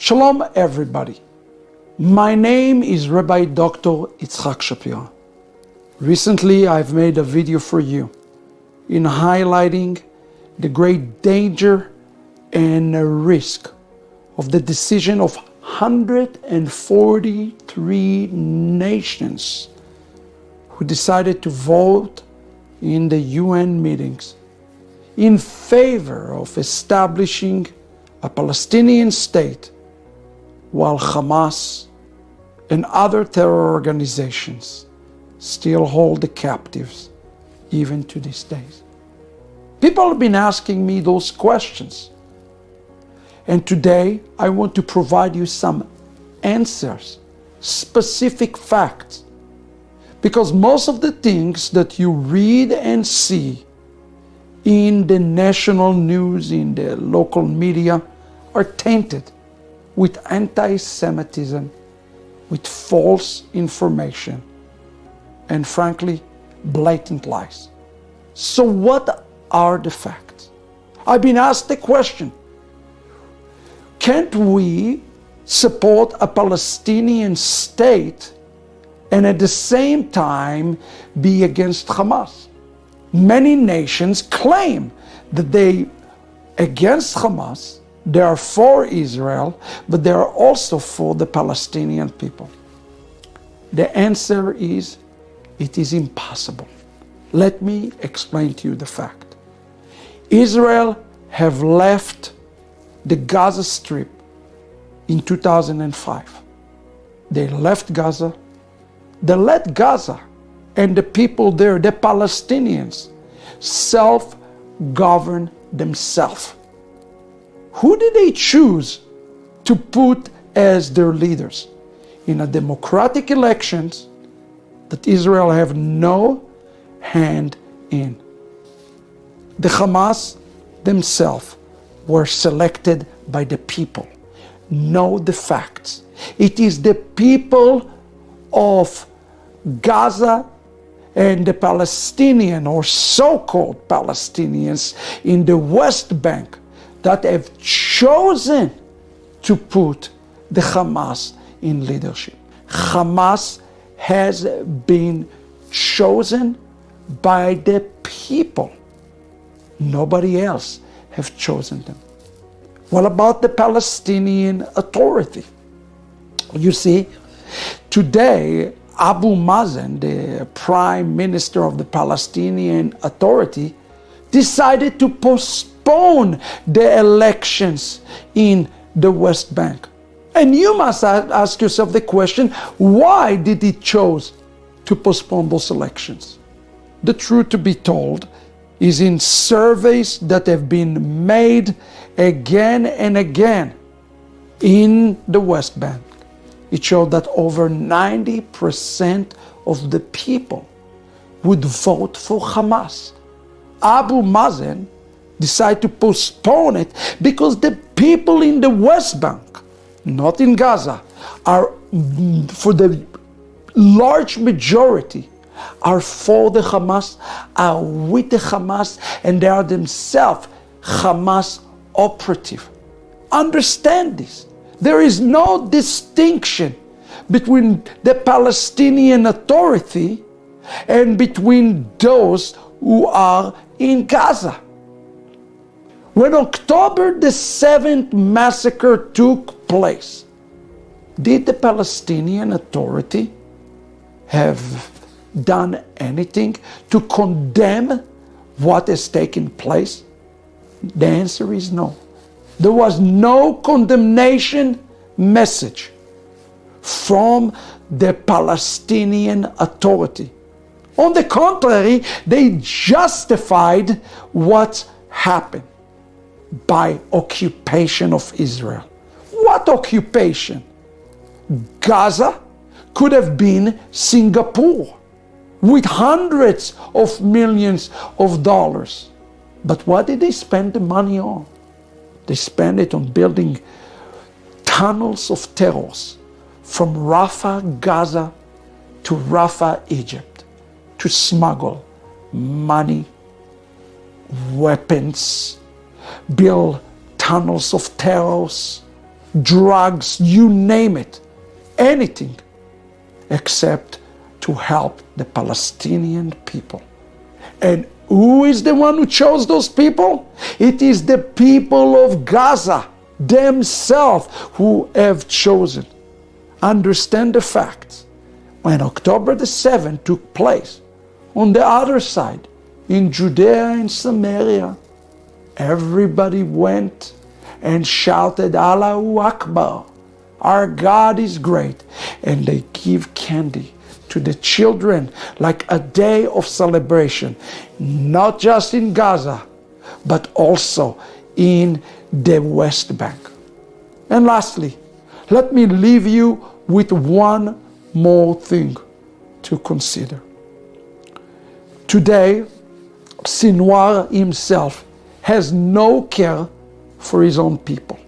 Shalom everybody. My name is Rabbi Dr. Itzhak Shapira. Recently I've made a video for you in highlighting the great danger and risk of the decision of 143 nations who decided to vote in the UN meetings in favor of establishing a Palestinian state, while Hamas and other terror organizations still hold the captives even to these days. People have been asking me those questions, and today I want to provide you some answers, specific facts, because most of the things that you read and see in the national news, in the local media, are tainted with anti-Semitism, with false information, and frankly, blatant lies. So what are the facts? I've been asked the question, can't we support a Palestinian state and at the same time be against Hamas? Many nations claim that they against Hamas, they are for Israel, but they are also for the Palestinian people. The answer is, it is impossible. Let me explain to you the fact. Israel have left the Gaza Strip in 2005. They left Gaza. They let Gaza and the people there, the Palestinians, self-govern themselves. Who did they choose to put as their leaders? In a democratic elections that Israel have no hand in. The Hamas themselves were selected by the people. Know the facts. It is the people of Gaza and the Palestinian or so-called Palestinians in the West Bank that have chosen to put the Hamas in leadership. Hamas has been chosen by the people. Nobody else have chosen them. What about the Palestinian Authority? You see, today Abu Mazen, the Prime Minister of the Palestinian Authority, decided to postpone the elections in the West Bank. And you must ask yourself the question, why did he choose to postpone those elections? The truth to be told is in surveys that have been made again and again in the West Bank. It showed that over 90% of the people would vote for Hamas. Abu Mazen decided to postpone it because the people in the West Bank, not in Gaza, are, for the large majority, are for the Hamas, are with the Hamas, and they are themselves Hamas operative. Understand this. There is no distinction between the Palestinian Authority and between those who are in Gaza. When October the 7th massacre took place, did the Palestinian Authority have done anything to condemn what has taken place? The answer is no. There was no condemnation message from the Palestinian Authority. On the contrary, they justified what happened by occupation of Israel. What occupation? Gaza could have been Singapore with hundreds of millions of dollars. But what did they spend the money on? They spent it on building tunnels of terrors from Rafah, Gaza to Rafah, Egypt, to smuggle money, weapons, build tunnels of terrors, drugs, you name it, anything except to help the Palestinian people. And who is the one who chose those people? It is the people of Gaza themselves who have chosen. Understand the facts. When October the 7th took place, on the other side, in Judea and Samaria, everybody went and shouted, Allahu Akbar, our God is great. And they give candy to the children like a day of celebration, not just in Gaza, but also in the West Bank. And lastly, let me leave you with one more thing to consider. Today, Sinwar himself has no care for his own people.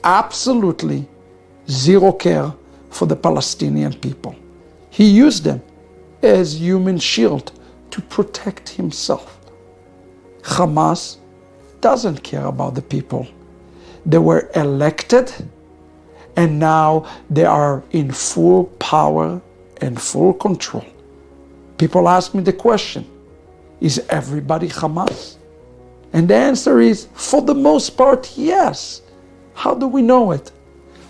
Absolutely zero care for the Palestinian people. He used them as human shield to protect himself. Hamas doesn't care about the people. They were elected and now they are in full power and full control. People ask me the question, is everybody Hamas? And the answer is, for the most part, yes. How do we know it?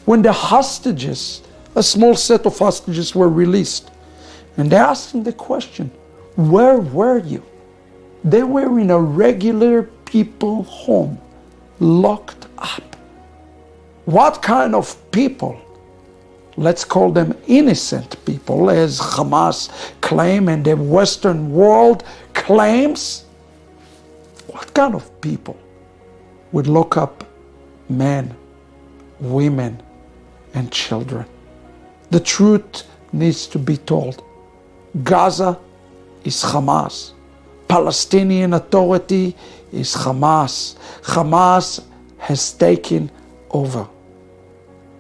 When the hostages, a small set of hostages were released, and they asked them the question, where were you? They were in a regular people home, locked up. What kind of people? Let's call them innocent people, as Hamas claim and the Western world claims. What kind of people would lock up men, women, and children? The truth needs to be told. Gaza is Hamas. Palestinian Authority is Hamas. Hamas has taken over.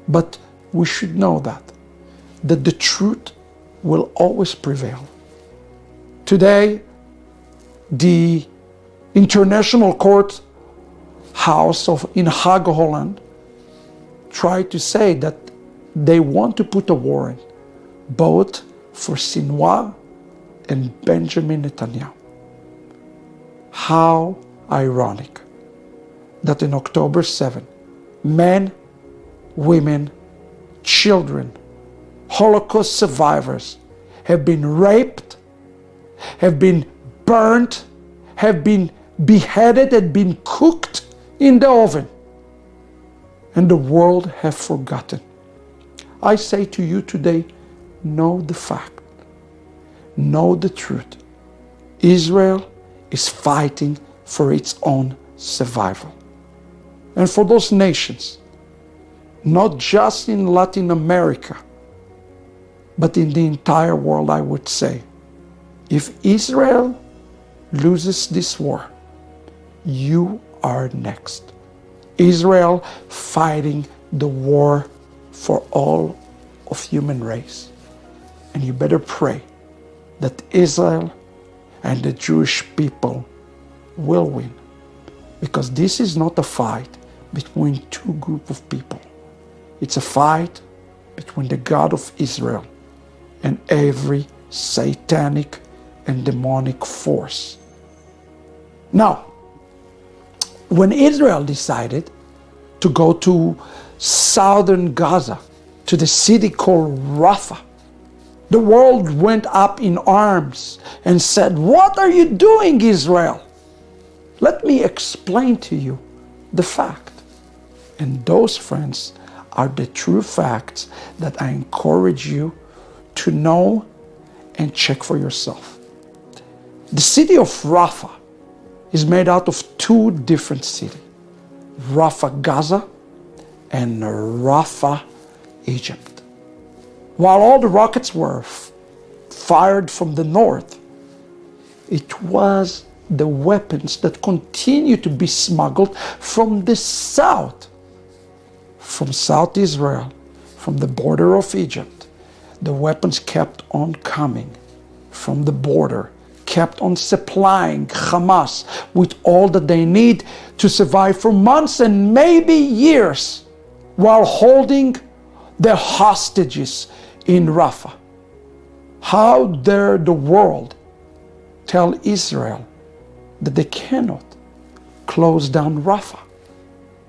But we should know that the truth will always prevail. Today, the International Court House in Hague, Holland, tried to say that they want to put a warrant both for Sinwar and Benjamin Netanyahu. How ironic that in October 7, men, women, children, Holocaust survivors have been raped, have been burnt, have been beheaded and been cooked in the oven, and the world have forgotten. I say to you today, know the fact, know the truth. Israel is fighting for its own survival. And for those nations, not just in Latin America, but in the entire world, I would say, if Israel loses this war, you are next. Israel fighting the war for all of human race. And you better pray that Israel and the Jewish people will win. Because this is not a fight between two groups of people. It's a fight between the God of Israel and every satanic and demonic force. Now, when Israel decided to go to southern Gaza, to the city called Rafah, the world went up in arms and said, "What are you doing, Israel?" Let me explain to you the fact. And those, friends, are the true facts that I encourage you to know and check for yourself. The city of Rafah is made out of two different cities, Rafah, Gaza, and Rafah, Egypt. While all the rockets were fired from the north, it was the weapons that continue to be smuggled from the south, from South Israel, from the border of Egypt. The weapons kept on coming from the border, kept on supplying Hamas with all that they need to survive for months and maybe years. while holding the hostages in Rafah. How dare the world tell Israel that they cannot close down Rafah?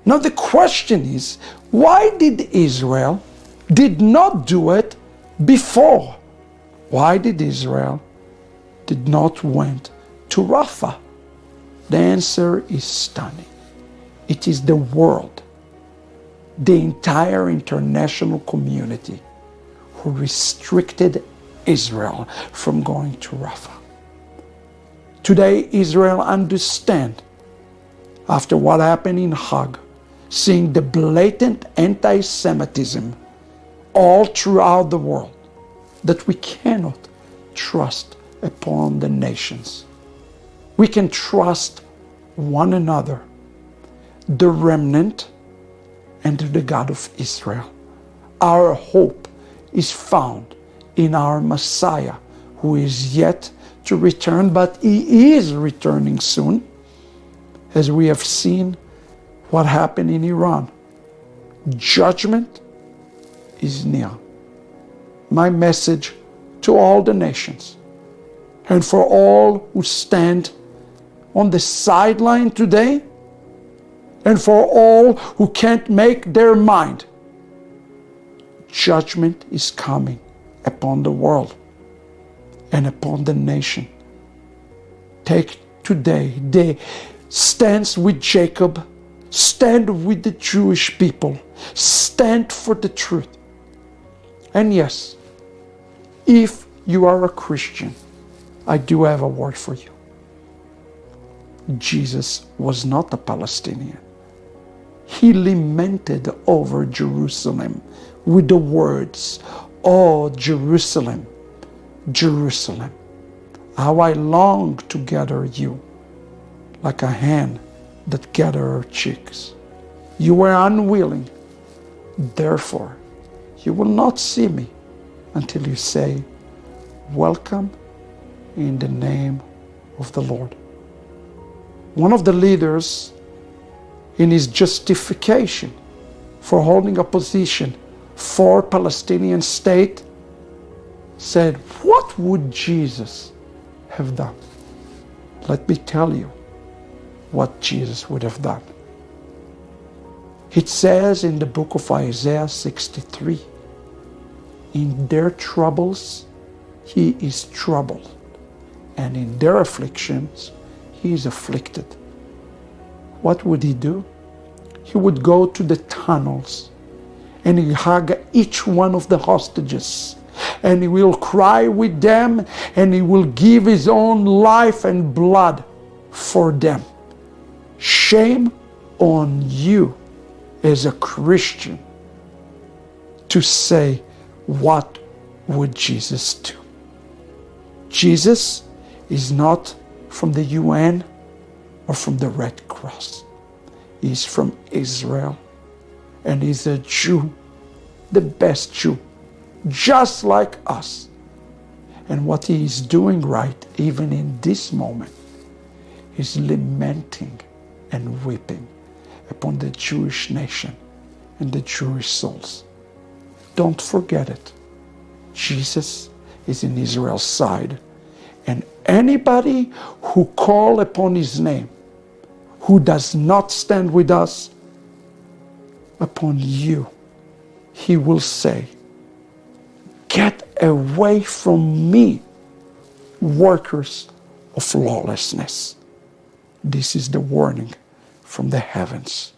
Now the question is, why did Israel did not do it before? Why did Israel did not went to Rafah? The answer is stunning. It is the world, the entire international community, who restricted Israel from going to Rafah. Today, Israel understands, after what happened in Hag, seeing the blatant anti-Semitism all throughout the world, that we cannot trust upon the nations. We can trust one another, the remnant, and the God of Israel. Our hope is found in our Messiah, who is yet to return, but he is returning soon, as we have seen what happened in Iran. Judgment is near. My message to all the nations, and for all who stand on the sideline today, and for all who can't make their mind, judgment is coming upon the world and upon the nation. Take today the stance with Jacob, stand with the Jewish people, stand for the truth. And yes, if you are a Christian, I do have a word for you. Jesus was not a Palestinian. He lamented over Jerusalem with the words, "Oh, Jerusalem, Jerusalem, how I long to gather you like a hen that gathers her chicks. You were unwilling, therefore you will not see me until you say, welcome in the name of the Lord." One of the leaders, in his justification for holding a position for Palestinian state, said, what would Jesus have done? Let me tell you what Jesus would have done. It says in the book of Isaiah 63, in their troubles he is troubled, and in their afflictions he is afflicted. What would he do? He would go to the tunnels and he hug each one of the hostages, and he will cry with them, and he will give his own life and blood for them. Shame on you as a Christian to say, what would Jesus do? Jesus is not from the UN or from the Red Cross. He's from Israel, and he's a Jew, the best Jew, just like us. And what he is doing right, even in this moment, is lamenting and weeping upon the Jewish nation and the Jewish souls. Don't forget it. Jesus is in Israel's side, and anybody who call upon his name, who does not stand with us, upon you, he will say, get away from me, workers of lawlessness. This is the warning from the heavens.